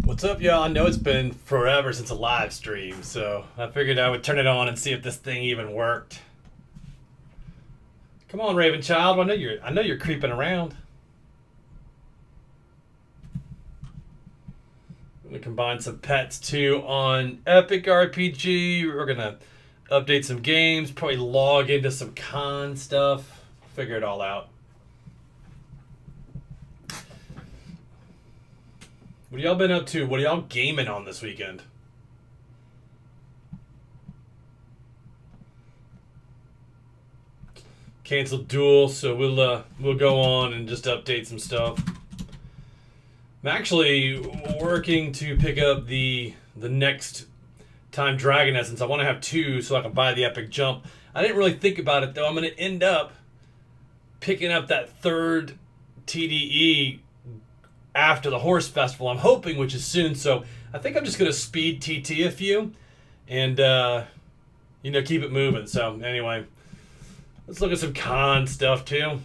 What's up, y'all? I know it's been forever since a live stream, so I figured I would turn it on and see if this thing even worked. Come on, Raven Child. I know you're creeping around. I'm gonna combine some pets too on Epic RPG. We're gonna update some games, probably log into some con stuff, figure it all out. What y'all been up to? What are y'all gaming on this weekend? Canceled duel, so we'll go on and just update some stuff. I'm actually working to pick up the next time Dragon Essence. I want to have 2 so I can buy the Epic Jump. I didn't really think about it though. I'm going to end up picking up that 3rd TDE after the horse festival, I'm hoping, which is soon. So I think I'm just going to speed TT a few and keep it moving. So anyway, let's look at some con stuff too.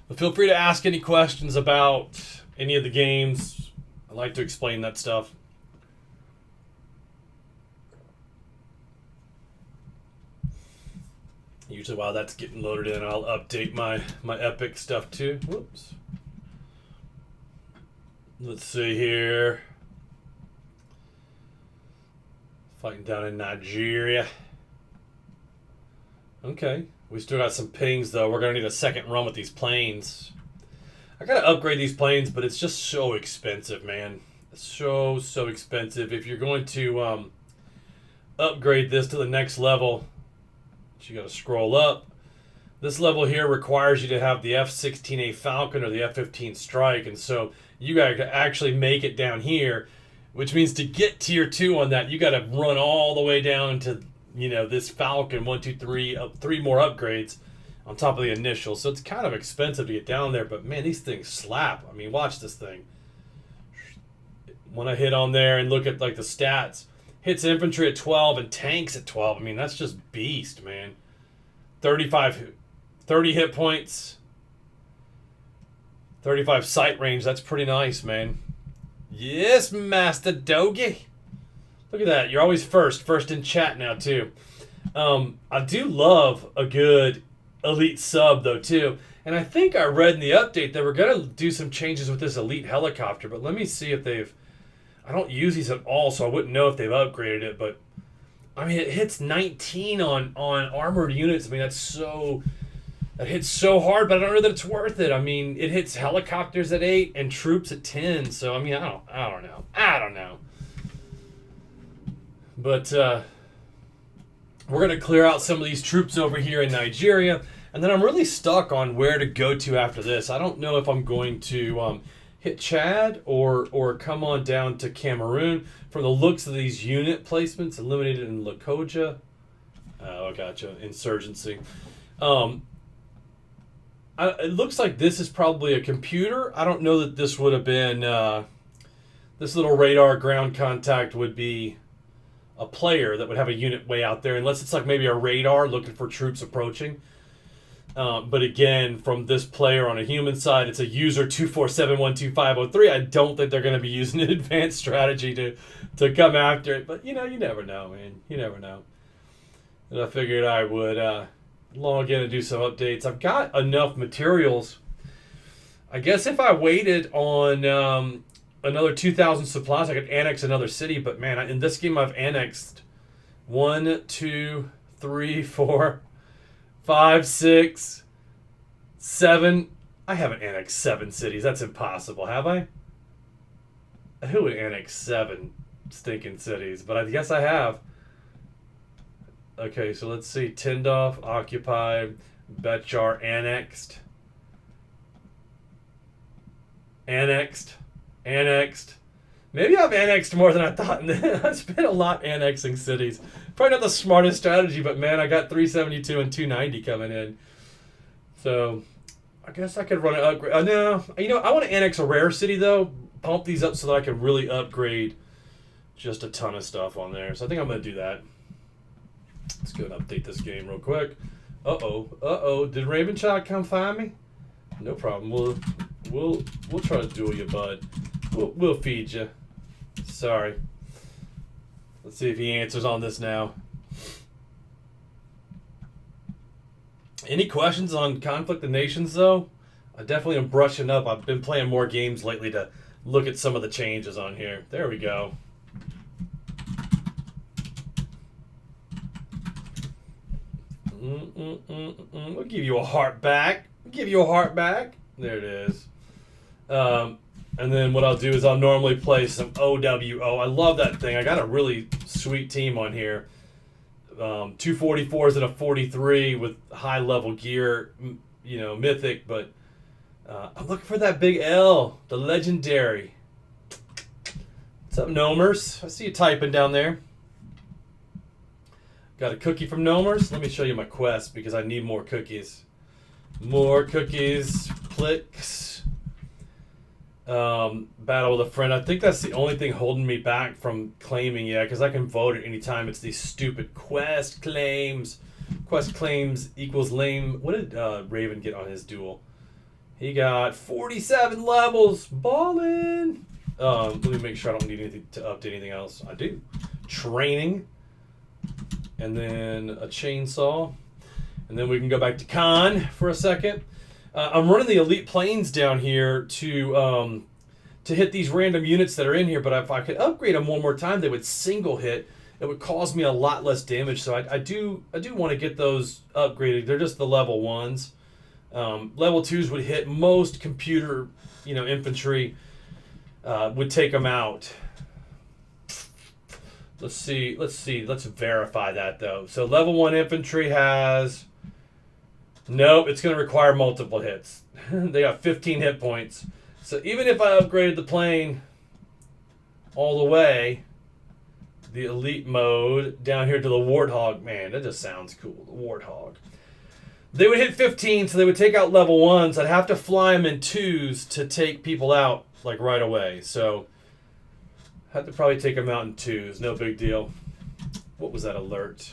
But feel free to ask any questions about any of the games. I like to explain that stuff. Usually while that's getting loaded in, I'll update my Epic stuff too. Whoops. Let's see here. Fighting down in Nigeria. Okay. We still got some pings though. We're going to need a second run with these planes. I got to upgrade these planes, but it's just so expensive, man. It's so expensive. If you're going to upgrade this to the next level, you got to scroll up. This level here requires you to have the F-16A Falcon or the F-15 Strike, and so you got to actually make it down here, which means to get tier 2 on that, you got to run all the way down to this Falcon 1, 2, 3, 3 more upgrades on top of the initial. So it's kind of expensive to get down there, but man, these things slap. I mean, watch this thing. When I hit on there and look at like the stats, hits infantry at 12 and tanks at 12. I mean, that's just beast, man. 30 hit points. 35 sight range. That's pretty nice, man. Yes, Master Dogie. Look at that. You're always first in chat now too. I do love a good elite sub though too. And I think I read in the update that we're going to do some changes with this elite helicopter, but let me see if they've... I don't use these at all, so I wouldn't know if they've upgraded it, but I mean, it hits 19 on armored units. I mean, that hits so hard, but I don't know that it's worth it. I mean, it hits helicopters at 8 and troops at 10. So I mean, I don't know. But we're gonna clear out some of these troops over here in Nigeria, and then I'm really stuck on where to go to after this. I don't know if I'm going to hit Chad or come on down to Cameroon. From the looks of these unit placements, eliminated in Lokoja. Oh, gotcha. Insurgency. It looks like this is probably a computer. I don't know that this would have been... this little radar ground contact would be a player that would have a unit way out there, unless it's like maybe a radar looking for troops approaching. But again, from this player on a human side, it's a user 2471250. I don't think they're going to be using an advanced strategy to come after it. But, you never know, man. You never know. And I figured I would log in and do some updates. I've got enough materials. I guess if I waited on another 2,000 supplies, I could annex another city. But, man, in this game, I've annexed 1, 2, 3, 4... 5, 6, 7. I haven't annexed 7 cities. That's impossible, have I? Who would annex 7 stinking cities? But I guess I have. Okay, so let's see. Tindoff, occupied. Betjar, annexed. Annexed. Maybe I've annexed more than I thought. I spent a lot annexing cities. Probably not the smartest strategy, but man, I got 372 and 290 coming in. So I guess I could run an upgrade. No, I want to annex a rare city though. Pump these up so that I can really upgrade just a ton of stuff on there. So I think I'm going to do that. Let's go and update this game real quick. Uh-oh. Did Ravenchild come find me? No problem. We'll try to duel you, bud. We'll feed you. Sorry. Let's see if he answers on this now. Any questions on Conflict of Nations, though? I definitely am brushing up. I've been playing more games lately to look at some of the changes on here. There we go. We'll give you a heart back. There it is. And then what I'll do is I'll normally play some OWO. I love that thing. I got a really sweet team on here. 244s and a 43 with high level gear, you know, mythic. But I'm looking for that big L, the legendary. What's up, Gnomers? I see you typing down there. Got a cookie from Gnomers. Let me show you my quest because I need more cookies. More cookies. Clicks. Battle with a friend. I think that's the only thing holding me back from claiming, yeah, because I can vote at any time. It's these stupid quest claims. Quest claims equals lame. What did Raven get on his duel? He got 47 levels. Ballin'. Let me make sure I don't need anything to update anything else. I do. Training. And then a chainsaw. And then we can go back to Khan for a second. I'm running the elite planes down here to hit these random units that are in here, but if I could upgrade them one more time, they would single hit. It would cause me a lot less damage, so I do want to get those upgraded. They're just the level 1s. Level 2s would hit most computer, infantry, would take them out. Let's see. Let's verify that, though. So level 1 infantry has... Nope, it's going to require multiple hits. They got 15 hit points. So even if I upgraded the plane all the way, the elite mode, down here to the Warthog, man, that just sounds cool, the Warthog. They would hit 15, so they would take out level 1s. I'd have to fly them in 2s to take people out, like, right away. So... had to probably take them out in 2s. No big deal. What was that alert?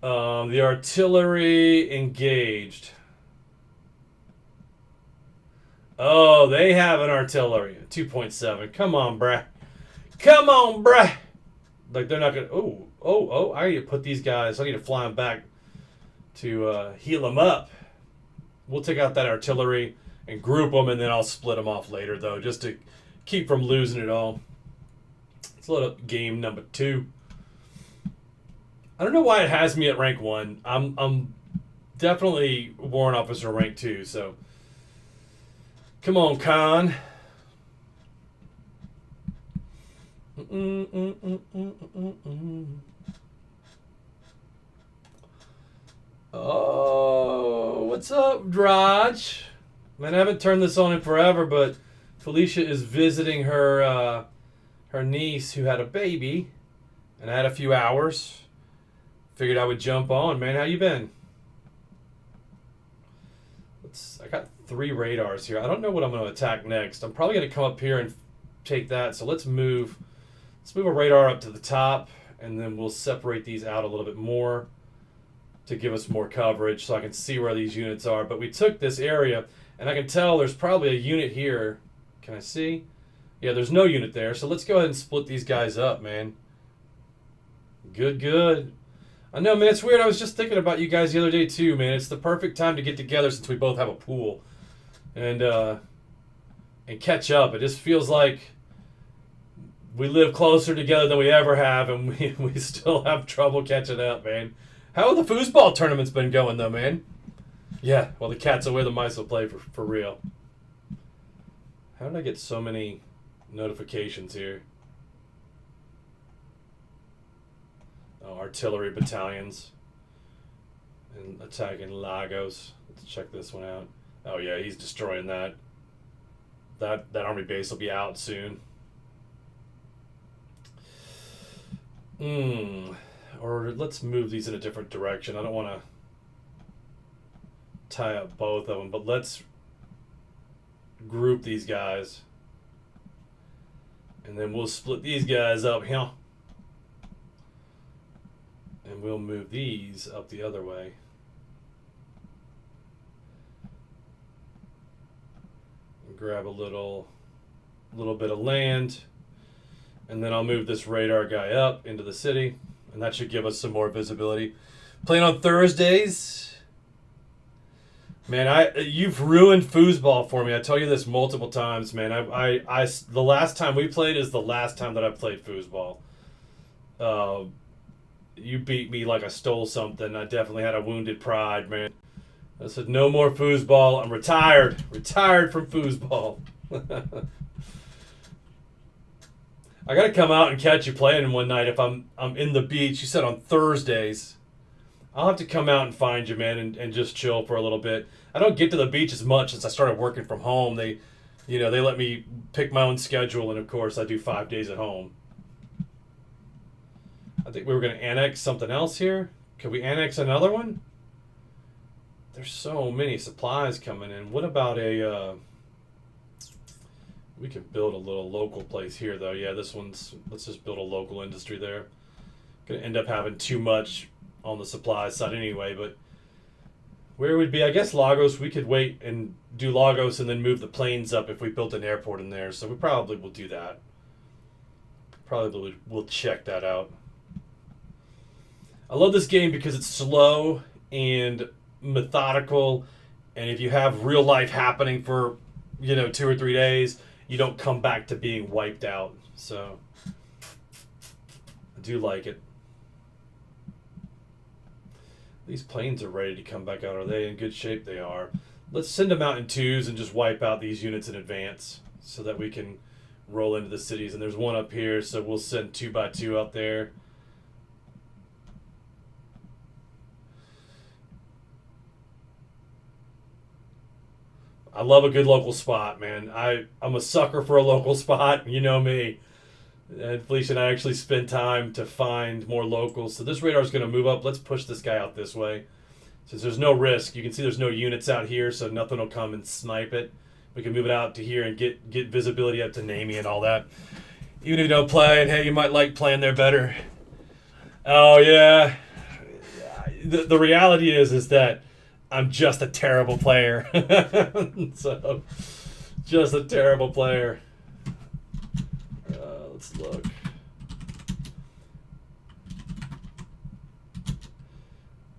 The artillery engaged. Oh, they have an artillery. 2.7. Come on, bruh. Come on, bruh. Like, they're not going to... Oh. I need to put these guys... I need to fly them back to heal them up. We'll take out that artillery and group them, and then I'll split them off later, though, just to keep from losing it all. Let's load up game number 2. I don't know why it has me at rank 1. I'm definitely warrant officer rank 2, so come on, Khan. Oh, what's up, Draj? Man, I haven't turned this on in forever, but Felicia is visiting her niece who had a baby, and I had a few hours. Figured I would jump on. Man, how you been? I got 3 radars here. I don't know what I'm going to attack next. I'm probably going to come up here and take that. So let's move a radar up to the top, and then we'll separate these out a little bit more to give us more coverage so I can see where these units are. But we took this area, and I can tell there's probably a unit here. Can I see? Yeah, there's no unit there, so let's go ahead and split these guys up, man. Good. I know, man, it's weird. I was just thinking about you guys the other day, too, man. It's the perfect time to get together since we both have a pool and catch up. It just feels like we live closer together than we ever have, and we still have trouble catching up, man. How have the foosball tournaments been going, though, man? Yeah, well, the cat's away, the mice will play for real. How did I get so many notifications here? Oh, artillery battalions and attacking Lagos. Let's check this one out. Oh yeah, he's destroying that. That army base will be out soon. Or let's move these in a different direction. I don't want to tie up both of them, but let's group these guys. And then we'll split these guys up here. And we'll move these up the other way. grab a little bit of land, and then I'll move this radar guy up into the city, and that should give us some more visibility. Playing on Thursdays. Man, you've ruined foosball for me. I tell you this multiple times, man. The last time we played is the last time that I played foosball. You beat me like I stole something. I definitely had a wounded pride, man. I said, no more foosball. I'm retired. Retired from foosball. I got to come out and catch you playing one night if I'm in the beach. You said on Thursdays. I'll have to come out and find you, man, and just chill for a little bit. I don't get to the beach as much since I started working from home. They let me pick my own schedule, and of course I do 5 days at home. I think we were going to annex something else here. Could we annex another one? There's so many supplies coming in. What about we could build a little local place here, though. Yeah, let's just build a local industry there. Going to end up having too much on the supply side anyway, but where would be, I guess, Lagos. We could wait and do Lagos and then move the planes up if we built an airport in there, so we probably will do that. Probably we'll check that out. I love this game because it's slow and methodical, and if you have real life happening for 2 or 3 days, you don't come back to being wiped out. So I do like it. These planes are ready to come back out. Are they in good shape? They are. Let's send them out in twos and just wipe out these units in advance so that we can roll into the cities. And there's one up here, so we'll send 2x2 up there. I love a good local spot, man. I'm a sucker for a local spot. You know me. And Felicia and I actually spend time to find more locals. So this radar is going to move up. Let's push this guy out this way. Since there's no risk, you can see there's no units out here, so nothing will come and snipe it. We can move it out to here and get visibility up to Namie and all that. Even if you don't play, and hey, you might like playing there better. Oh, yeah. The reality is that I'm just a terrible player. So, just a terrible player. Let's look.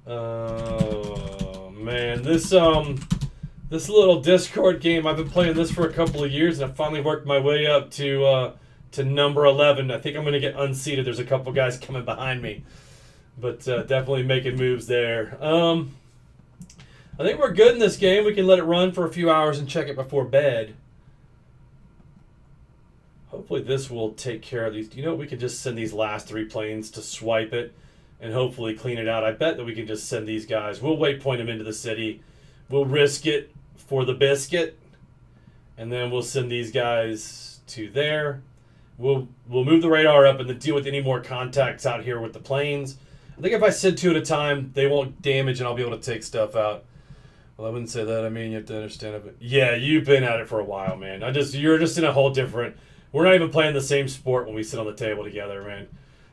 Oh man, this little Discord game, I've been playing this for a couple of years, and I finally worked my way up to number 11. I think I'm gonna get unseated. There's a couple guys coming behind me, but definitely making moves there. I think we're good in this game. We can let it run for a few hours and check it before bed. Hopefully this will take care of these. We can just send these last 3 planes to swipe it and hopefully clean it out. I bet that we can just send these guys. We'll waypoint them into the city. We'll risk it for the biscuit. And then we'll send these guys to there. We'll move the radar up and then deal with any more contacts out here with the planes. I think if I send 2 at a time, they won't damage and I'll be able to take stuff out. Well, I wouldn't say that. I mean, you have to understand it. But yeah, you've been at it for a while, man. You're just in a whole different... We're not even playing the same sport when we sit on the table together, man.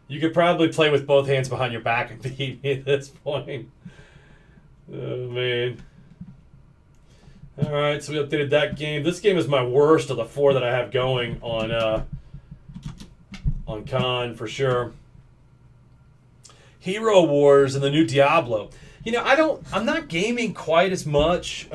You could probably play with both hands behind your back and beat me at this point. Oh, man. All right, so we updated that game. This game is my worst of the 4 that I have going on Con, for sure. Hero Wars and the new Diablo. I'm not gaming quite as much.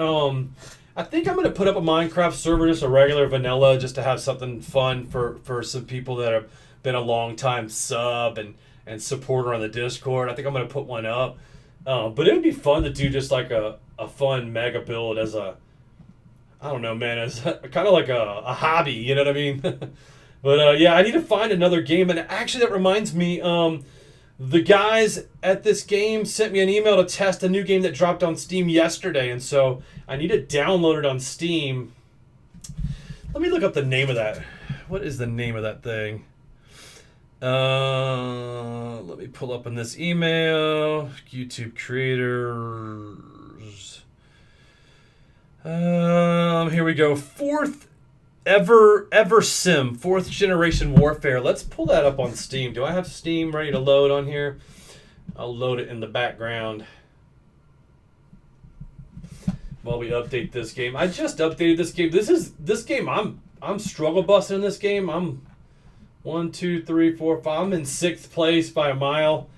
I think I'm going to put up a Minecraft server, just a regular vanilla, just to have something fun for some people that have been a long time sub and supporter on the Discord. I think I'm going to put one up. But it would be fun to do just like a fun mega build as I don't know, man, as kind of like a hobby, you know what I mean? But yeah, I need to find another game. And actually that reminds me, the guys at this game sent me an email to test a new game that dropped on Steam yesterday, and so I need to download it on Steam. Let me look up the name of that. What is the name of that thing? Let me pull up in this email. YouTube creators. Here we go. Ever Sim, 4th generation warfare. Let's pull that up on Steam. Do I have Steam ready to load on here? I'll load it in the background. while we update this game. I just updated this game. This game. I'm struggle busting in this game. I'm 1, 2, 3, 4, 5. I'm in 6th place by a mile.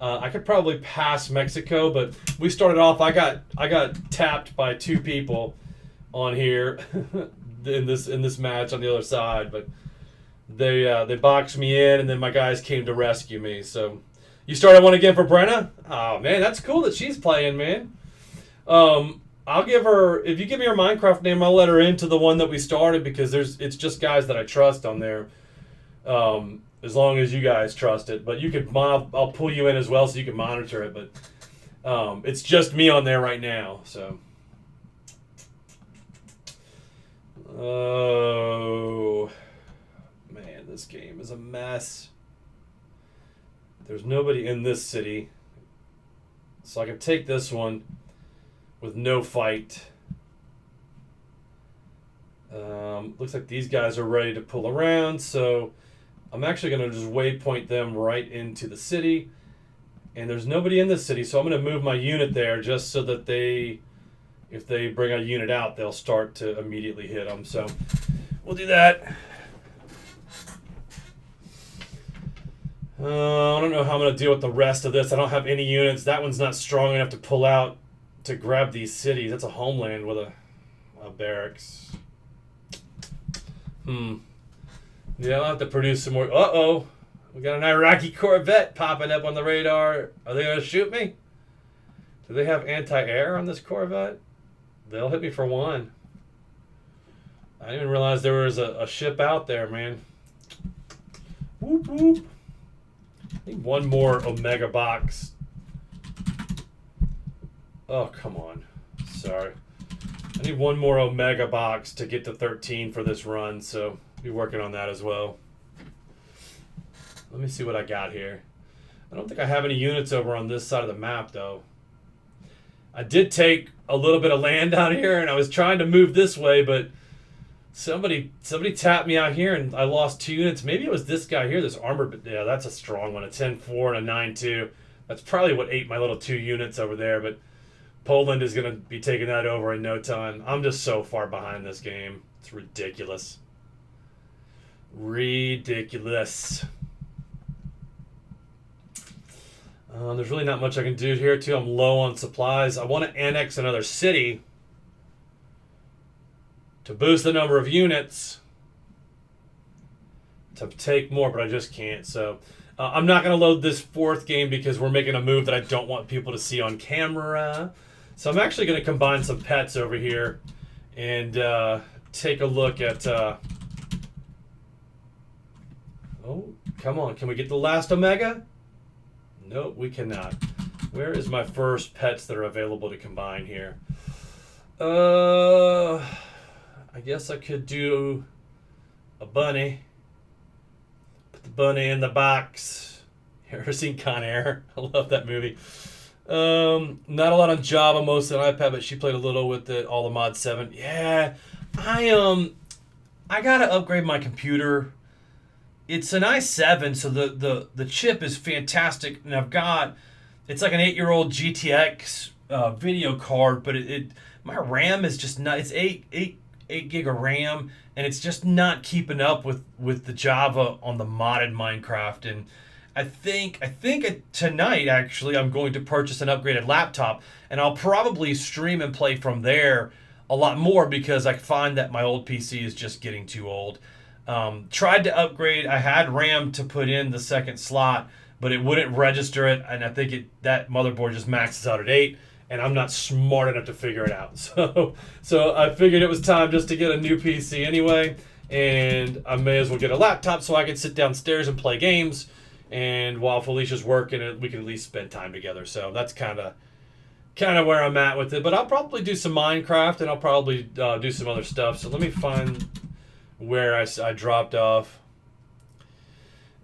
I could probably pass Mexico, but we started off. I got tapped by 2 people on here in this match on the other side, but they boxed me in, and then my guys came to rescue me. So you started one again for Brenna? Oh man, that's cool that she's playing, man. I'll give her, if you give me her Minecraft name, I'll let her into the one that we started, because it's just guys that I trust on there. As long as you guys trust it, but you could, I'll pull you in as well so you can monitor it. But it's just me on there right now. So, oh man, this game is a mess. There's nobody in this city, so I can take this one with no fight. Looks like these guys are ready to pull around, so I'm actually going to just waypoint them right into the city. And there's nobody in this city, so I'm going to move my unit there just so that if they bring a unit out, they'll start to immediately hit them. So we'll do that. I don't know how I'm going to deal with the rest of this. I don't have any units. That one's not strong enough to pull out to grab these cities. That's a homeland with a barracks. Yeah, I'll have to produce some more. Uh-oh. We got an Iraqi Corvette popping up on the radar. Are they going to shoot me? Do they have anti-air on this Corvette? They'll hit me for 1. I didn't even realize there was a ship out there, man. Whoop, whoop. I need 1 more Omega box. Oh, come on. Sorry. I need 1 more Omega box to get to 13 for this run, so I'll be working on that as well. Let me see what I got here. I don't think I have any units over on this side of the map, though. I did take a little bit of land down here, and I was trying to move this way, but somebody tapped me out here, and I lost 2 units. Maybe it was this guy here, this armored. Yeah, that's a strong one, a 10-4 and a 9-2. That's probably what ate my little 2 units over there, but Poland is going to be taking that over in no time. I'm just so far behind this game. It's ridiculous. Ridiculous. There's really not much I can do here, too. I'm low on supplies. I want to annex another city to boost the number of units to take more, but I just can't. So I'm not going to load this 4th game because we're making a move that I don't want people to see on camera. So I'm actually going to combine some pets over here and take a look at... oh, come on. Can we get the last Omega? Nope, we cannot. Where is my first pets that are available to combine here? I guess I could do a bunny. Put the bunny in the box. You ever seen Con Air? I love that movie. Not a lot on Java, mostly on iPad, but she played a little with it, all the mod 7. Yeah, I gotta upgrade my computer. It's an i7, so the chip is fantastic, and I've got, it's like an 8-year-old GTX video card, but my RAM is just not, it's 8 gig of RAM, and it's just not keeping up with the Java on the modded Minecraft. And I think tonight, actually, I'm going to purchase an upgraded laptop, and I'll probably stream and play from there a lot more, because I find that my old PC is just getting too old. Tried to upgrade. I had RAM to put in the 2nd slot, but it wouldn't register it, and I think that motherboard just maxes out at 8, and I'm not smart enough to figure it out. So I figured it was time just to get a new PC anyway, and I may as well get a laptop so I can sit downstairs and play games, and while Felicia's working, we can at least spend time together. So that's kind of where I'm at with it. But I'll probably do some Minecraft, and I'll probably do some other stuff. So let me find where I dropped off.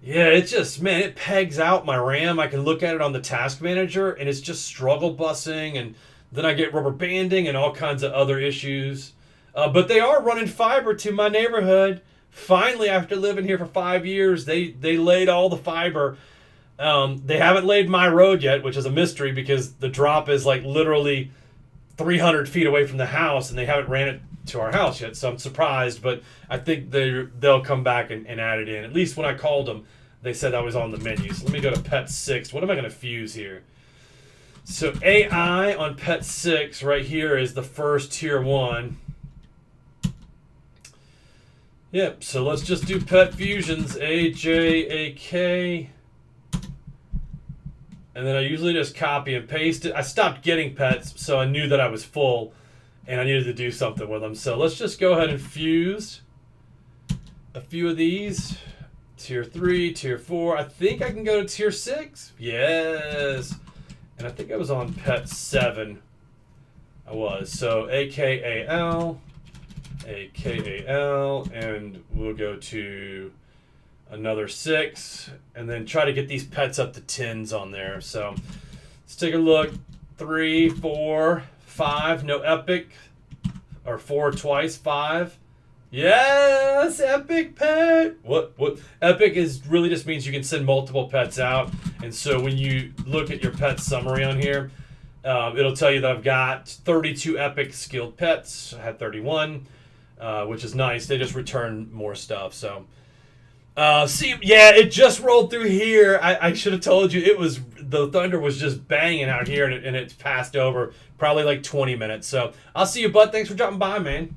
Yeah, it just, man, it pegs out my RAM. I can look at it on the task manager, and it's just struggle busing, and then I get rubber banding and all kinds of other issues. But they are running fiber to my neighborhood. Finally, after living here for 5 years, they laid all the fiber. They haven't laid my road yet, which is a mystery, because the drop is like literally 300 feet away from the house, and they haven't ran it to our house yet. So I'm surprised, but I think they'll come back and add it in. At least when I called them, they said I was on the menu. So let me go to Pet 6. What am I going to fuse here? So AI on Pet 6 right here is the first tier 1. Yep, so let's just do pet fusions, AJAK. And then I usually just copy and paste it. I stopped getting pets, so I knew that I was full, and I needed to do something with them. So let's just go ahead and fuse a few of these. Tier 3, Tier 4. I think I can go to Tier 6. Yes. And I think I was on Pet 7. I was. So AKAL, AKAL, and we'll go to another 6, and then try to get these pets up to 10s on there. So let's take a look. 3, 4, 5. No epic. Or 4 twice. 5. Yes, epic pet. What? Epic is really just means you can send multiple pets out. And so when you look at your pet summary on here, it'll tell you that I've got 32 epic skilled pets. I had 31, which is nice. They just return more stuff. So, see, yeah, it just rolled through here. I should have told you the thunder was just banging out here, and it's passed over probably like 20 minutes. So I'll see you, bud. Thanks for dropping by, man.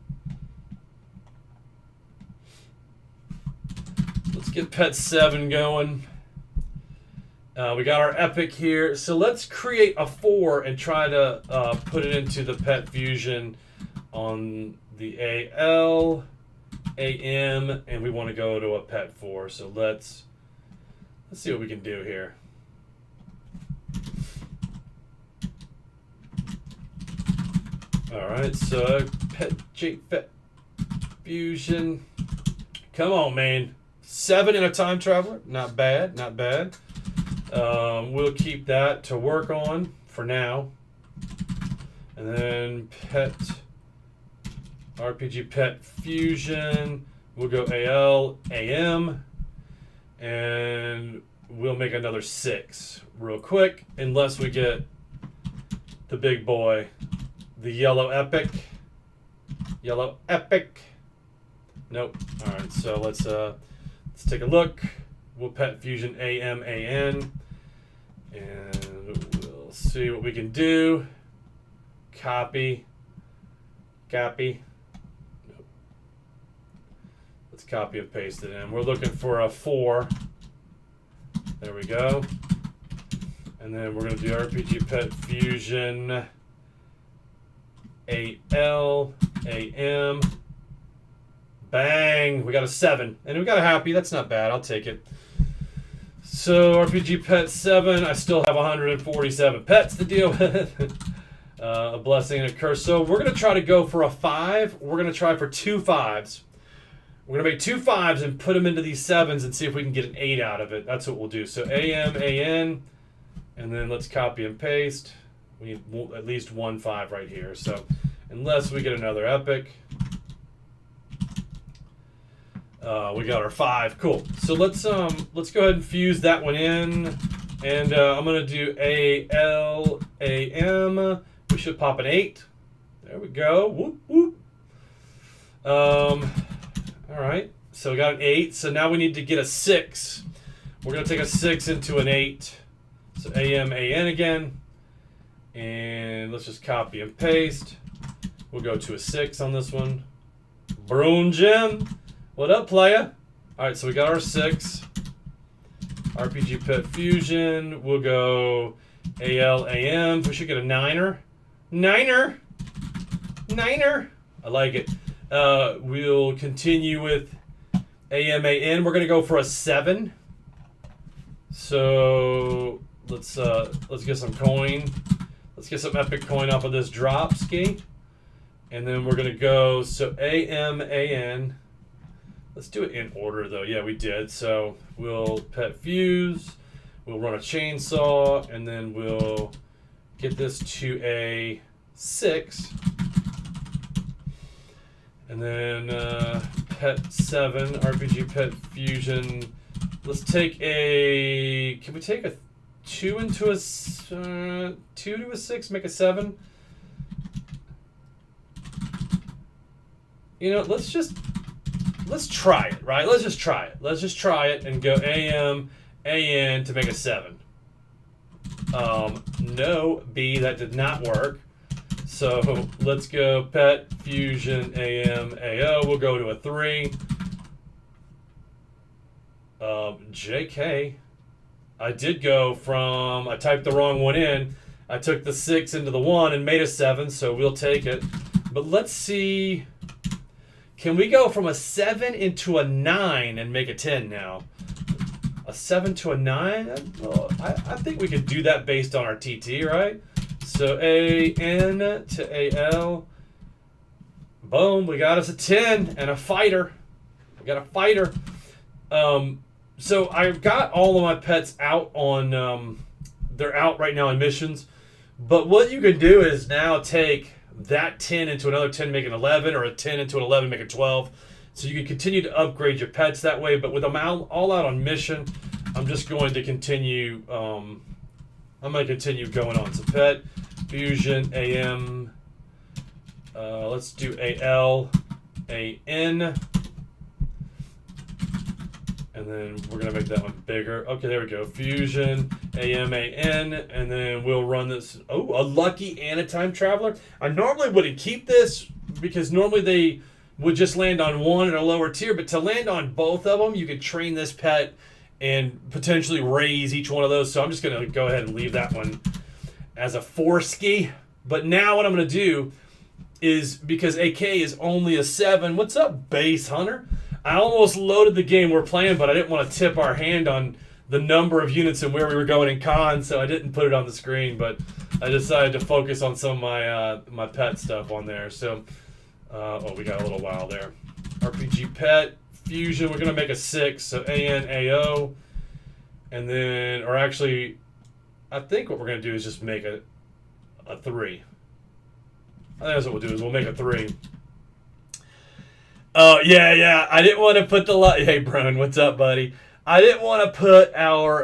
Let's get Pet 7 going. We got our epic here. So let's create a 4 and try to put it into the pet fusion on the AL, AM, and we want to go to a pet 4. So let's see what we can do here. All right, so pet fusion. Come on, man. 7 in a time traveler. Not bad, not bad. We'll keep that to work on for now. And then RPG Pet Fusion. We'll go AL, AM. And we'll make another 6 real quick. Unless we get the big boy. The yellow epic. Yellow epic. Nope. Alright, so let's take a look. We'll pet fusion AMAN, and we'll see what we can do. Copy. Nope. Let's copy and paste it in. We're looking for a 4. There we go. And then we're going to do RPG Pet Fusion AL, AM. Bang! We got a 7. And we got a happy. That's not bad. I'll take it. So, RPG Pet 7. I still have 147 pets to deal with. A blessing and a curse. So, we're going to try to go for a 5. We're going to try for 2 5s. We're going to make 2 5s and put them into these 7s and see if we can get an 8 out of it. That's what we'll do. So, AM, AN. And then let's copy and paste. We need at least 1 5 right here. So, unless we get another epic. We got our 5. Cool. So let's go ahead and fuse that one in, and I'm gonna do AL, AM. We should pop an 8. There we go. Whoop whoop. All right. So we got an 8. So now we need to get a 6. We're gonna take a 6 into an 8. So AM, AN again, and let's just copy and paste. We'll go to a 6 on this one. Brown Gem. What up, playa? All right, so we got our 6. RPG Pet Fusion. We'll go AL, AM. We should get a 9er. 9er. I like it. We'll continue with AMAN. We're going to go for a 7. So let's get some coin. Let's get some epic coin off of this drop ski. And then we're going to go, so AMAN. Let's do it in order, though. Yeah, we did. So we'll pet fuse. We'll run a chainsaw. And then we'll get this to a 6. And then pet 7, RPG Pet Fusion. Let's take a... Can we take a 2 into a... 2 to a 6, make a 7? let's try it, right? Let's just try it. Let's just try it and go AM, AN to make a 7. No, B, that did not work. So let's go pet, fusion, AM, AO. We'll go to a 3. JK. I did go from, I typed the wrong one in. I took the 6 into the 1 and made a 7, so we'll take it. But let's see. Can we go from a 7 into a 9 and make a 10 now? A 7 to a 9? Well, I think we could do that based on our TT, right? So AN to AL. Boom, we got us a 10 and a fighter. We got a fighter. So I've got all of my pets out on, they're out right now in missions. But what you can do is now take that 10 into another 10, make an 11, or a 10 into an 11, make a 12. So you can continue to upgrade your pets that way. But with them all out on mission, I'm just going to continue, I'm going to continue going on. So pet, fusion, AM, let's do AL, AN. And then we're going to make that one bigger. Okay, there we go. Fusion, AMAN, and then we'll run this. Oh, a lucky and a time traveler. I normally wouldn't keep this because normally they would just land on one in a lower tier, but to land on both of them, you could train this pet and potentially raise each one of those. So I'm just going to go ahead and leave that one as a 4-ski. But now what I'm going to do is, because AK is only a 7. What's up, Base Hunter? I almost loaded the game we're playing, but I didn't want to tip our hand on the number of units and where we were going in con, so I didn't put it on the screen. But I decided to focus on some of my my pet stuff on there. So, oh, we got a little while there. RPG pet fusion. We're gonna make a 6. So ANAO, and then, or actually, I think what we're gonna do is just make a 3. I think that's what we'll do. Is we'll make a 3. Oh, yeah. I didn't want to put the... Hey, Brun, what's up, buddy? I didn't want to put our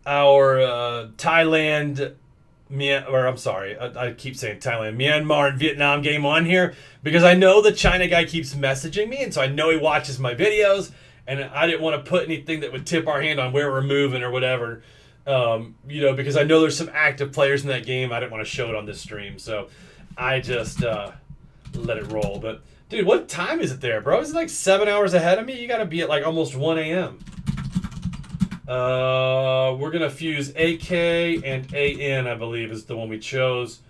Thailand... I'm sorry. I keep saying Thailand. Myanmar and Vietnam game on here because I know the China guy keeps messaging me, and so I know he watches my videos, and I didn't want to put anything that would tip our hand on where we're moving or whatever, because I know there's some active players in that game. I didn't want to show it on this stream, so I just let it roll, but... Dude, what time is it there, bro? Is it like 7 hours ahead of me? You gotta be at like almost 1 a.m. We're gonna fuse AK and AN, I believe, is the one we chose.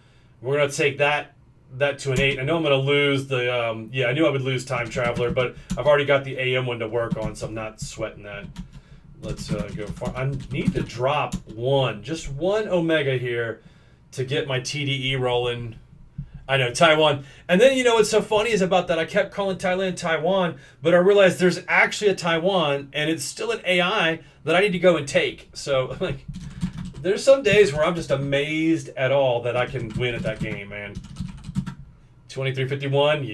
We're gonna take that to an 8. I know I'm gonna lose the, I knew I would lose Time Traveler, but I've already got the AM one to work on, so I'm not sweating that. Let's go far. I need to drop just one Omega here to get my TDE rolling. I know, Taiwan. And then, what's so funny is about that, I kept calling Thailand Taiwan, but I realized there's actually a Taiwan, and it's still an AI that I need to go and take. So, like, there's some days where I'm just amazed at all that I can win at that game, man. 23:51,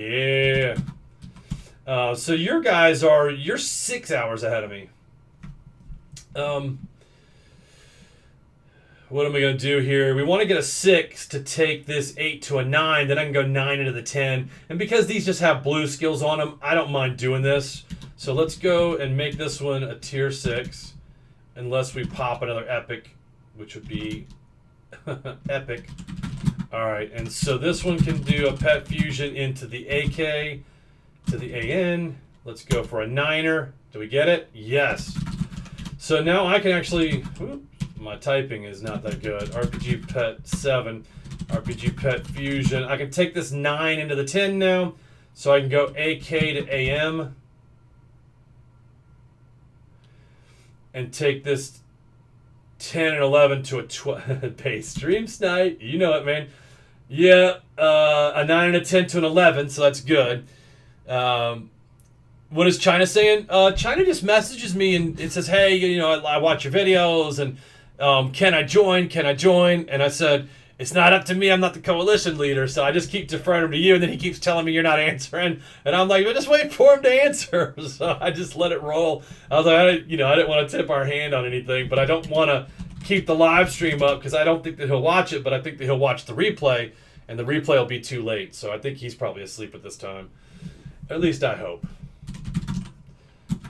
yeah. So your guys you're 6 hours ahead of me. What am I going to do here? We want to get a 6 to take this 8 to a 9. Then I can go 9 into the 10. And because these just have blue skills on them, I don't mind doing this. So let's go and make this one a tier 6. Unless we pop another epic, which would be epic. Alright, and so this one can do a pet fusion into the AK to the AN. Let's go for a 9er. Do we get it? Yes. So now I can actually... Whoop, my typing is not that good. RPG pet 7. RPG pet fusion. I can take this 9 into the 10 now. So I can go AK to AM. And take this 10 and 11 to a 12. Pay stream snipe. You know it, man. Yeah, a 9 and a 10 to an 11. So that's good. What is China saying? China just messages me and it says, hey, I watch your videos and can I join? Can I join? And I said, it's not up to me. I'm not the coalition leader. So I just keep deferring him to you. And then he keeps telling me you're not answering. And I'm like, well, just wait for him to answer. So I just let it roll. I was like, I didn't want to tip our hand on anything, but I don't want to keep the live stream up because I don't think that he'll watch it, but I think that he'll watch the replay and the replay will be too late. So I think he's probably asleep at this time. At least I hope.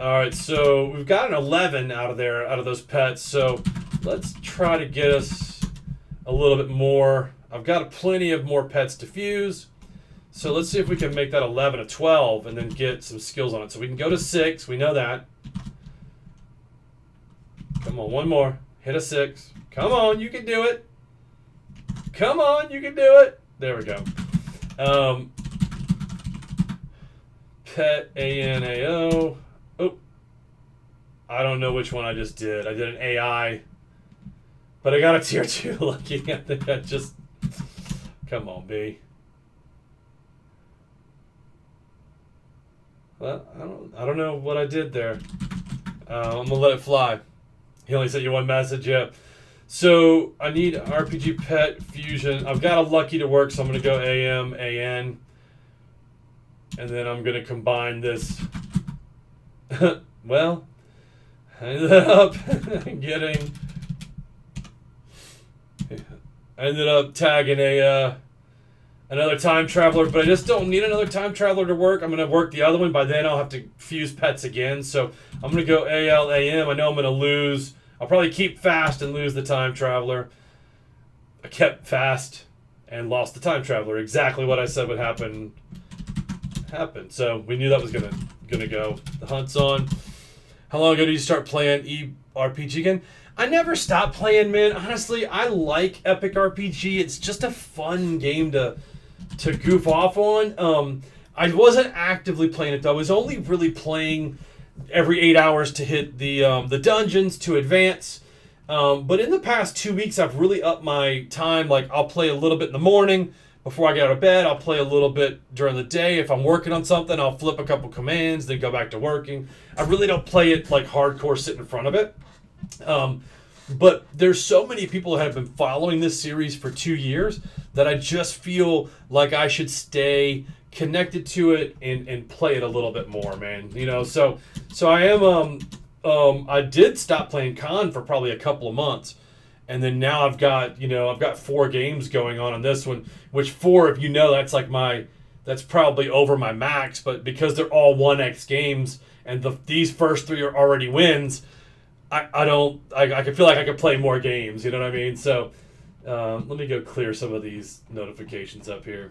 All right, so we've got an 11 out of there, out of those pets. So let's try to get us a little bit more. I've got plenty of more pets to fuse. So let's see if we can make that 11 a 12 and then get some skills on it. So we can go to 6. We know that. Come on, one more. Hit a 6. Come on, you can do it. Come on, you can do it. There we go. Pet ANAO. Oh, I don't know which one I just did. I did an AI, but I got a tier 2 lucky. I think I just... Come on, B. Well, I don't know what I did there. I'm gonna let it fly. He only sent you one message, yeah. So I need RPG Pet Fusion. I've got a lucky to work, so I'm gonna go AM, AN, and then I'm gonna combine this. Well, I ended up getting. I ended up tagging another time traveler, but I just don't need another time traveler to work. I'm going to work the other one. By then, I'll have to fuse pets again. So I'm going to go ALAM. I know I'm going to lose. I'll probably keep fast and lose the time traveler. I kept fast and lost the time traveler. Exactly what I said would happen happened. So we knew that was gonna go. The hunt's on. How long ago did you start playing RPG again? I never stopped playing, man. Honestly, I like Epic RPG. It's just a fun game to goof off on. I wasn't actively playing it though. I was only really playing every 8 hours to hit the dungeons to advance. But in the past 2 weeks, I've really upped my time. Like I'll play a little bit in the morning before I get out of bed. I'll play a little bit during the day. If I'm working on something, I'll flip a couple commands, then go back to working. I really don't play it like hardcore, sit in front of it. But there's so many people that have been following this series for 2 years that I just feel like I should stay connected to it and play it a little bit more, man. You know, so I am I did stop playing Con for probably a couple of months. And then now I've got 4 games going on this one, which 4, if you know, that's probably over my max, but because they're all 1x games and these first 3 are already wins, I can feel like I could play more games, you know what I mean? So let me go clear some of these notifications up here.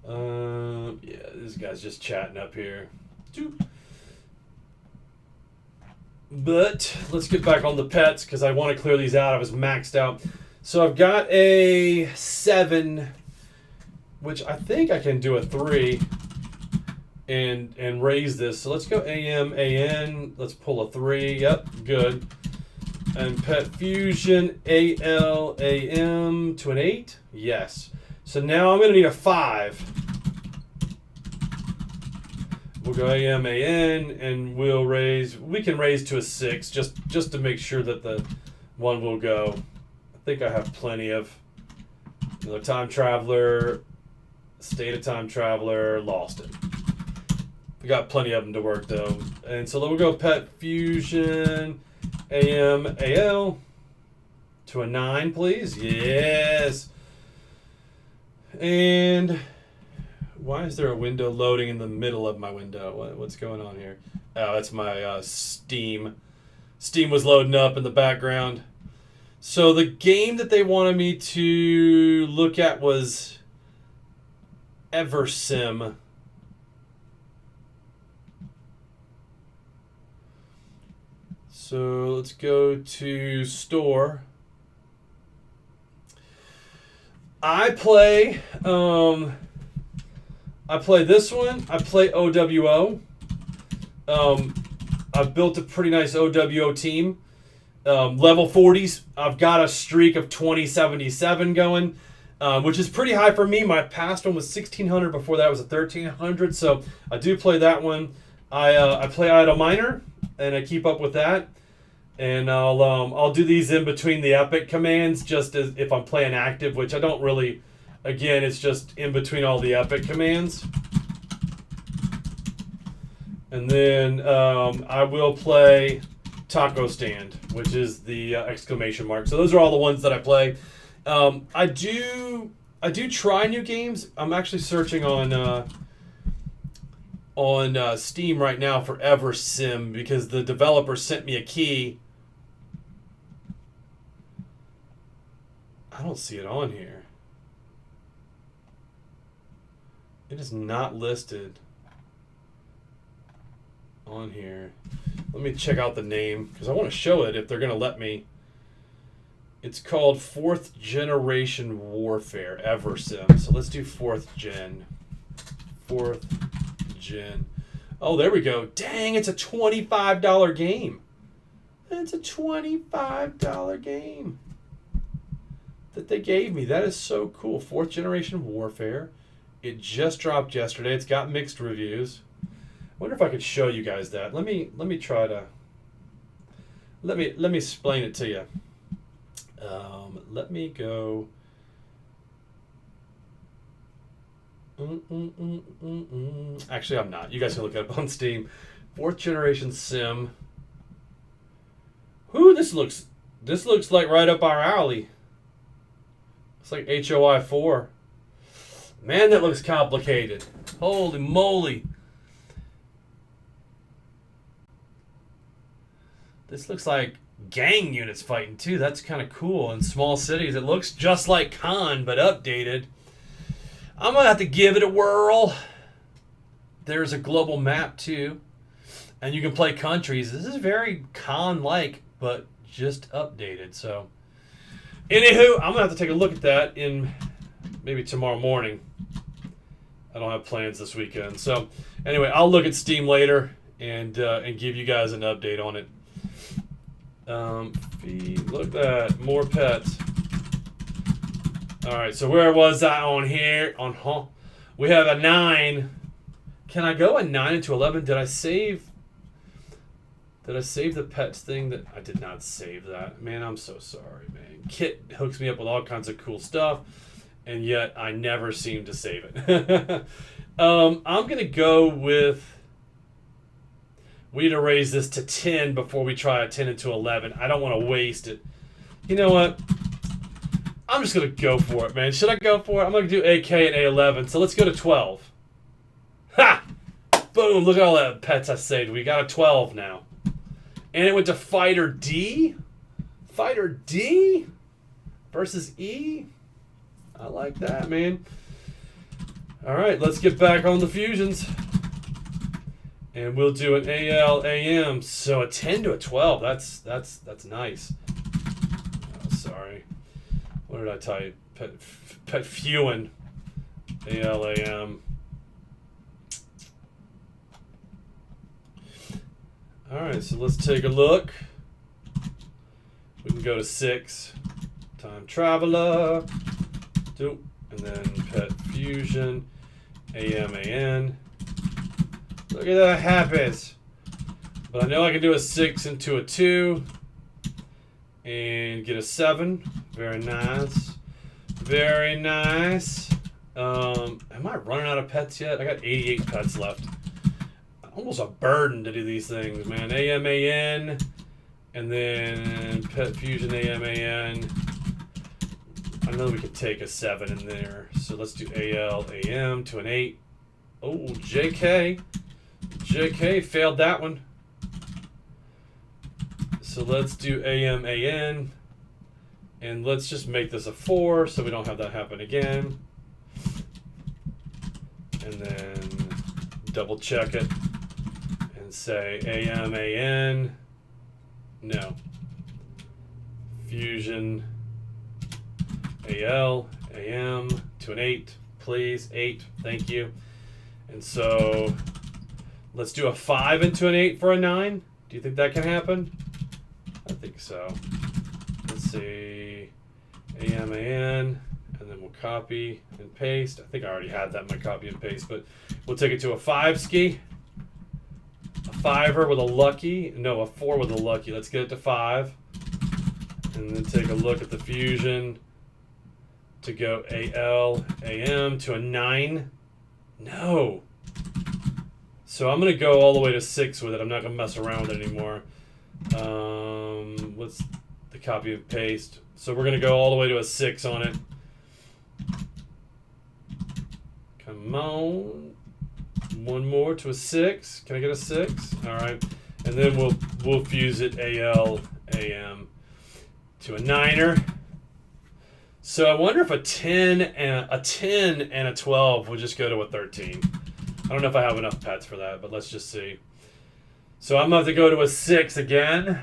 Yeah, this guy's just chatting up here. But let's get back on the pets because I want to clear these out. I was maxed out. So I've got a 7, which I think I can do a 3 and raise this. So let's go AM, AN. Let's pull a 3. Yep, good. And Pet Fusion, AL, AM to an 8. Yes. So now I'm going to need a 5. We'll go AM, AN, and we can raise to a 6 just to make sure that the one will go. I think I have plenty of another time traveler, state of time traveler, lost it. We got plenty of them to work though. And so we'll go Pet Fusion, AM, AL to a 9, please. Yes. And why is there a window loading in the middle of my window? What's going on here? Oh, that's my Steam. Steam was loading up in the background. So the game that they wanted me to look at was Eversim. So let's go to store. I play this one. I play OWO. I've built a pretty nice OWO team. Level 40s. I've got a streak of 2077 going, which is pretty high for me. My past one was 1600. Before that was a 1300. So I do play that one. I play Idle Miner, and I keep up with that. And I'll do these in between the epic commands, just as if I'm playing active, which I don't really. Again, it's just in between all the epic commands. And then I will play Taco Stand, which is the exclamation mark. So those are all the ones that I play. I I do try new games. I'm actually searching on Steam right now for EverSim because the developer sent me a key. I don't see it on here. It is not listed on here. Let me check out the name because I want to show it if they're going to let me. It's called 4th Generation Warfare EverSim. So let's do 4th Gen. 4th Gen. Oh, there we go. Dang, it's a $25 game. It's a $25 game that they gave me. That is so cool. 4th Generation Warfare. It just dropped yesterday. It's got mixed reviews. I wonder if I could show you guys that. Let me try to let me explain it to you. Let me go. Actually, I'm not. You guys can look it up on Steam. 4th Generation Sim. Ooh, this looks like right up our alley. It's like HOI 4. Man, that looks complicated. Holy moly. This looks like gang units fighting too. That's kind of cool. In small cities, it looks just like Con, but updated. I'm going to have to give it a whirl. There's a global map too. And you can play countries. This is very Con-like, but just updated. So, anywho, I'm going to have to take a look at that in maybe tomorrow morning. I don't have plans this weekend. So, anyway, I'll look at Steam later and give you guys an update on it. Look at that. More pets. Alright, so where was I on here? We have a 9. Can I go a 9 into 11? Did I save the pets thing? That I did not save that. Man, I'm so sorry, man. Kit hooks me up with all kinds of cool stuff, and yet I never seem to save it. I'm going to go with... We need to raise this to 10 before we try a 10 into 11. I don't want to waste it. You know what? I'm just going to go for it, man. Should I go for it? I'm going to do AK and A11. So let's go to 12. Ha! Boom. Look at all that pets I saved. We got a 12 now. And it went to Fighter D. Fighter D versus E. I like that, man. All right, let's get back on the fusions. And we'll do an AL, AM. So a 10 to a 12. That's nice. Oh, sorry. What did I type? Pet Fewin. AL, AM. Alright, so let's take a look. We can go to 6. Time Traveler. And then Pet Fusion. AMAN. Look at that happens. But I know I can do a 6 into a 2. And get a 7. Very nice. Very nice. Am I running out of pets yet? I got 88 pets left. Almost a burden to do these things, man. AMAN. And then Pet Fusion AMAN. I know we could take a 7 in there. So let's do AL, AM to an 8. Oh, JK. JK failed that one. So let's do AM, AN. And let's just make this a 4 so we don't have that happen again. And then double check it and say AM, AN. No. Fusion AL, AM to an 8, please. 8, thank you. And so let's do a 5 into an 8 for a 9. Do you think that can happen? I think so. Let's see. AMAN. And then we'll copy and paste. I think I already had that in my copy and paste, but we'll take it to a 5 ski. A 5er with a lucky. No, a 4 with a lucky. Let's get it to 5. And then take a look at the fusion to go AL, AM to a 9. No. So I'm going to go all the way to 6 with it. I'm not going to mess around with it anymore. What's the copy and paste? So we're going to go all the way to a 6 on it. Come on. One more to a 6. Can I get a 6? All right. And then we'll fuse it AL, AM to a 9er. So I wonder if a 10 and a 12 will just go to a 13. I don't know if I have enough pets for that, but let's just see. So I'm going to have to go to a 6 again.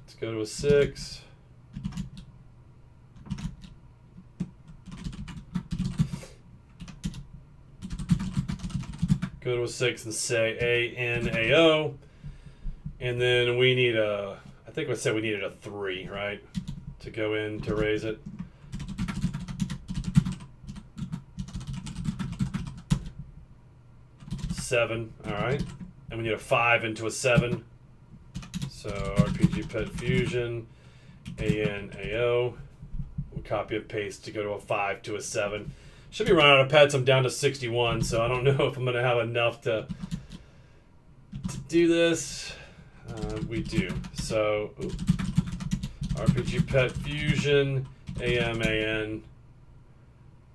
Let's go to a 6. Go to a 6 and say ANAO. And then we need I think I said we needed a 3, right? To go in to raise it. Seven, all right. And we need a 5 into a 7. So RPG Pet Fusion, ANAO. We'll copy and paste to go to a 5 to a 7. Should be running out of pets. I'm down to 61, so I don't know if I'm going to have enough to do this. We do. So, RPG Pet Fusion, AMAN.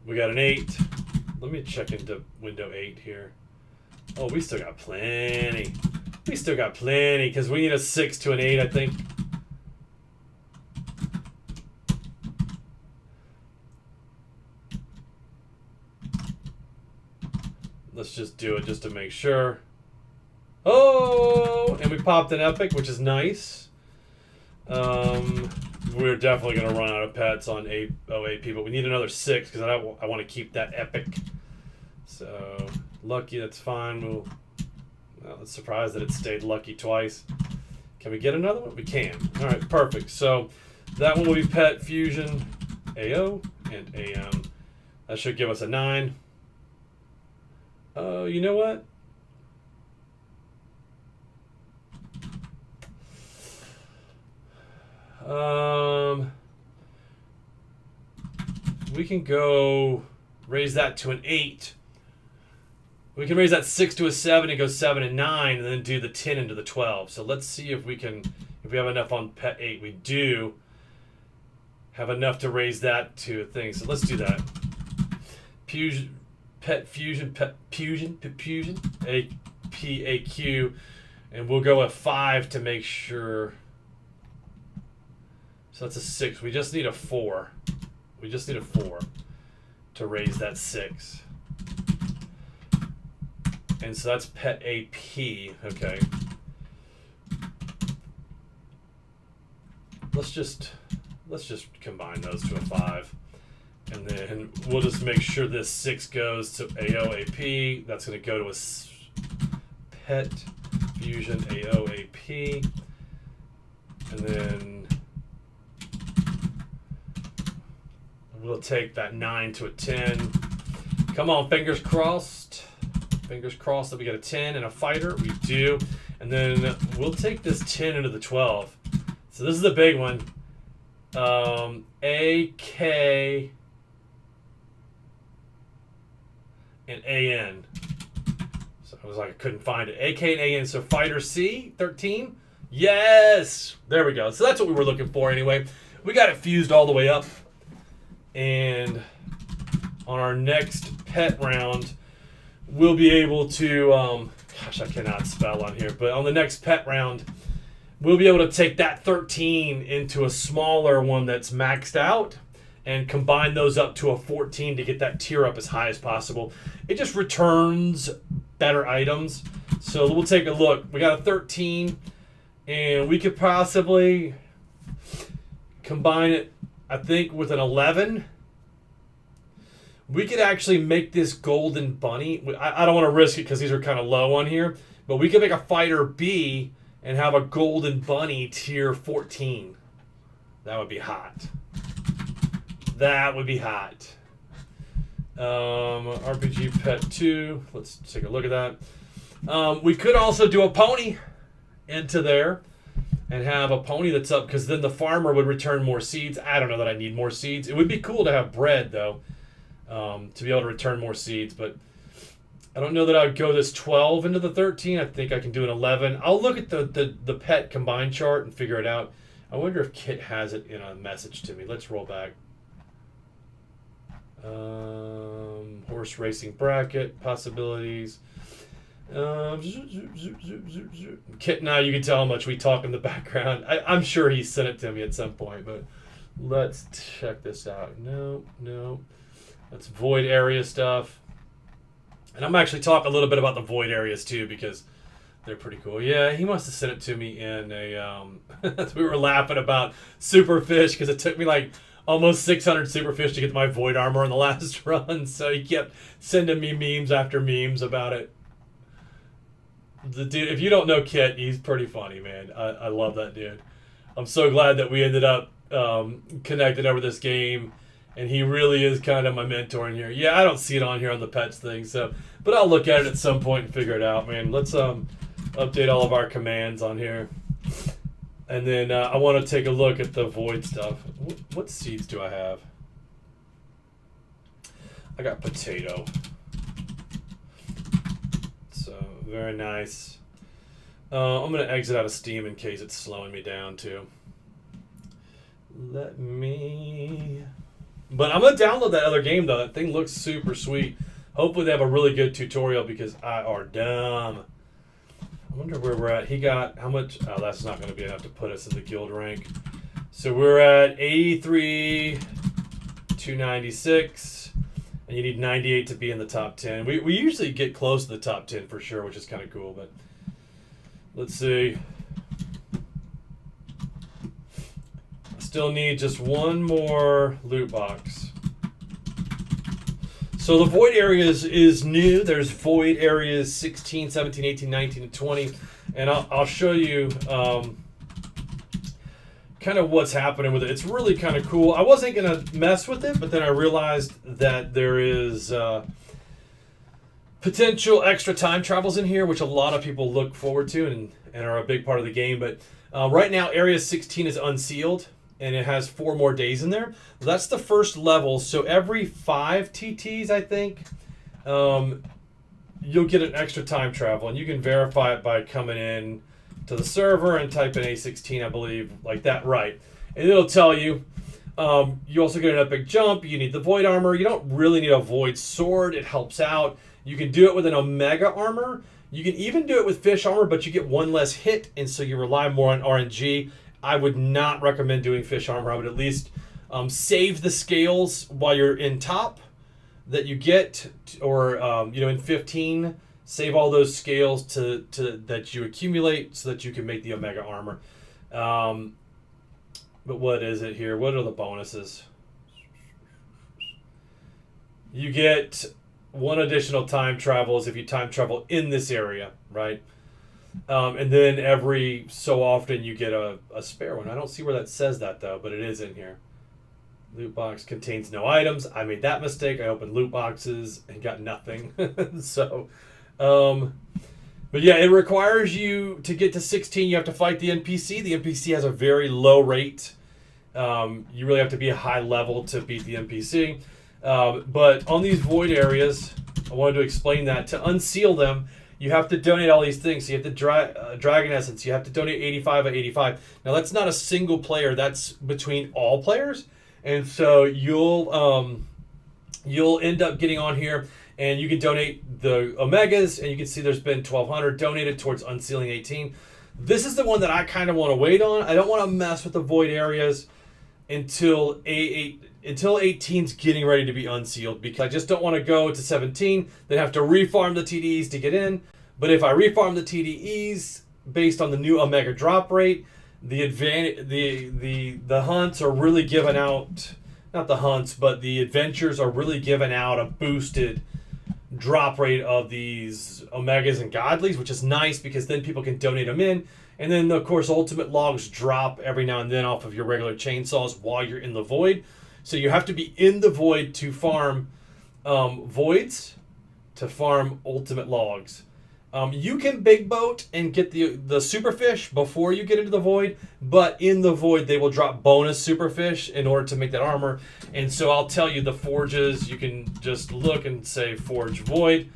We got an 8. Let me check into window 8 here. Oh, we still got plenty. We still got plenty because we need a 6 to an 8, I think. Let's just do it just to make sure. Oh, and we popped an epic, which is nice. We're definitely going to run out of pets on AOAP, but we need another 6 because I want to keep that epic. So, lucky, that's fine. Well, it's surprised that it stayed lucky twice. Can we get another one? We can. All right, perfect. So, that one will be Pet Fusion, AO, and AM. That should give us a 9. You know what? We can go raise that to an 8. We can raise that 6 to a 7 and go 7 and 9 and then do the 10 into the 12. So let's see if we have enough on Pet 8. We do have enough to raise that to a thing. So let's do that. Pet Fusion, APAQ, and we'll go a 5 to make sure. So that's a 6. We just need a 4. We just need a 4 to raise that 6. And so that's Pet AP. Okay. Let's just combine those to a 5. And then we'll just make sure this 6 goes to AOAP. That's going to go to a Pet Fusion AOAP. And then we'll take that 9 to a 10. Come on, fingers crossed. Fingers crossed that we get a 10 and a fighter. We do. And then we'll take this 10 into the 12. So this is the big one. AK and AN. So I was like, I couldn't find it. AK and AN. So fighter C, 13. Yes! There we go. So that's what we were looking for anyway. We got it fused all the way up. And on our next pet round, we'll be able to, gosh, I cannot spell on here, but on the next pet round, we'll be able to take that 13 into a smaller one that's maxed out and combine those up to a 14 to get that tier up as high as possible. It just returns better items. So we'll take a look. We got a 13, and we could possibly combine it, I think, with an 11. We could actually make this golden bunny. I don't want to risk it because these are kind of low on here, but we could make a fighter B and have a golden bunny tier 14. That would be hot. That would be hot. RPG Pet 2. Let's take a look at that. We could also do a pony into there and have a pony that's up, because then the farmer would return more seeds. I don't know that I need more seeds. It would be cool to have bread, though, to be able to return more seeds, but I don't know that I would go this 12 into the 13. I think I can do an 11. I'll look at the pet combined chart and figure it out. I wonder if Kit has it in a message to me. Let's roll back. Horse racing bracket possibilities. Kit and I, you can tell how much we talk in the background. I'm sure he sent it to me at some point, but let's check this out. No. That's void area stuff. And I'm actually talking a little bit about the void areas too, because they're pretty cool. Yeah, he must have sent it to me in a... we were laughing about Superfish, because it took me like almost 600 Superfish to get my void armor on the last run, so he kept sending me memes after memes about it. The dude, if you don't know Kit, he's pretty funny, man. I love that dude. I'm so glad that we ended up connected over this game, and he really is kind of my mentor in here. Yeah, I don't see it on here on the pets thing, so, but I'll look at it at some point and figure it out, man. Let's update all of our commands on here, and then I want to take a look at the void stuff. What seeds do I have? I got potato. Very nice. I'm going to exit out of Steam in case it's slowing me down too. But I'm going to download that other game though. That thing looks super sweet. Hopefully they have a really good tutorial, because I are dumb. I wonder where we're at. He got how much? Oh, that's not going to be enough to put us in the guild rank. So we're at 83, 296. And you need 98 to be in the top 10. We usually get close to the top 10 for sure, which is kind of cool. But let's see. I still need just one more loot box. So the void areas is new. There's void areas 16, 17, 18, 19, and 20. And I'll show you kind of what's happening with it. It's really kind of cool. I wasn't going to mess with it, but then I realized that there is potential extra time travels in here, which a lot of people look forward to and are a big part of the game. But right now, Area 16 is unsealed, and it has 4 more days in there. That's the first level. So every 5 TTs, I think, you'll get an extra time travel, and you can verify it by coming in to the server and type in A16, I believe, like that, right? And it'll tell you. You also get an epic jump. You need the void armor. You don't really need a void sword. It helps out. You can do it with an omega armor. You can even do it with fish armor, but you get 1 less hit, and so you rely more on RNG. I would not recommend doing fish armor. I would at least save the scales while you're in top that you get, or in 15. Save all those scales to that you accumulate so that you can make the omega armor. But what is it here? What are the bonuses? You get 1 additional time travels if you time travel in this area, right? And then every so often you get a spare one. I don't see where that says that though, but it is in here. Loot box contains no items. I made that mistake. I opened loot boxes and got nothing. So... but yeah, it requires you to get to 16. You have to fight the NPC. The NPC has a very low rate. You really have to be a high level to beat the NPC. But on these void areas, I wanted to explain that. To unseal them, you have to donate all these things. So you have to Dragon Essence. You have to donate 85 of 85. Now, that's not a single player. That's between all players. And so you'll end up getting on here, and you can donate the Omegas, and you can see there's been 1,200 donated towards unsealing 18. This is the one that I kind of want to wait on. I don't want to mess with the void areas until 18's getting ready to be unsealed, because I just don't want to go to 17, then have to refarm the TDEs to get in. But if I refarm the TDEs based on the new Omega drop rate, the hunts are really giving out, not the hunts, but the adventures are really giving out a boosted drop rate of these Omegas and Godlies, which is nice because then people can donate them in. And then, of course, ultimate logs drop every now and then off of your regular chainsaws while you're in the void. So you have to be in the void to farm voids, to farm ultimate logs. You can big boat and get the superfish before you get into the void, but in the void they will drop bonus superfish in order to make that armor. And so I'll tell you, the forges, you can just look and say forge void,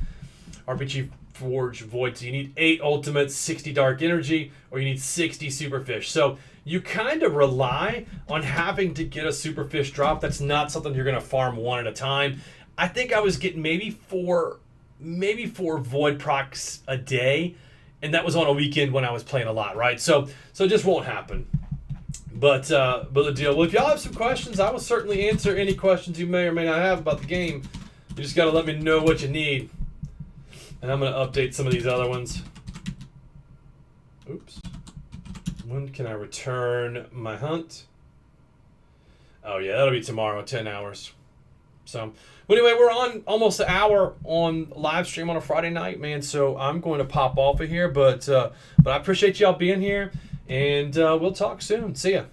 RPG forge void. So you need 8 ultimates, 60 dark energy, or you need 60 superfish. So you kind of rely on having to get a superfish drop. That's not something you're going to farm one at a time. I think I was getting maybe four void procs a day, and that was on a weekend when I was playing a lot, right? So it just won't happen. But the deal. Well, if y'all have some questions, I will certainly answer any questions you may or may not have about the game. You just got to let me know what you need, and I'm going to update some of these other ones. Oops. When can I return my hunt? Oh yeah, that'll be tomorrow, 10 hours. So, anyway, we're on almost an hour on live stream on a Friday night, man. So I'm going to pop off of here, but I appreciate y'all being here. And we'll talk soon. See ya.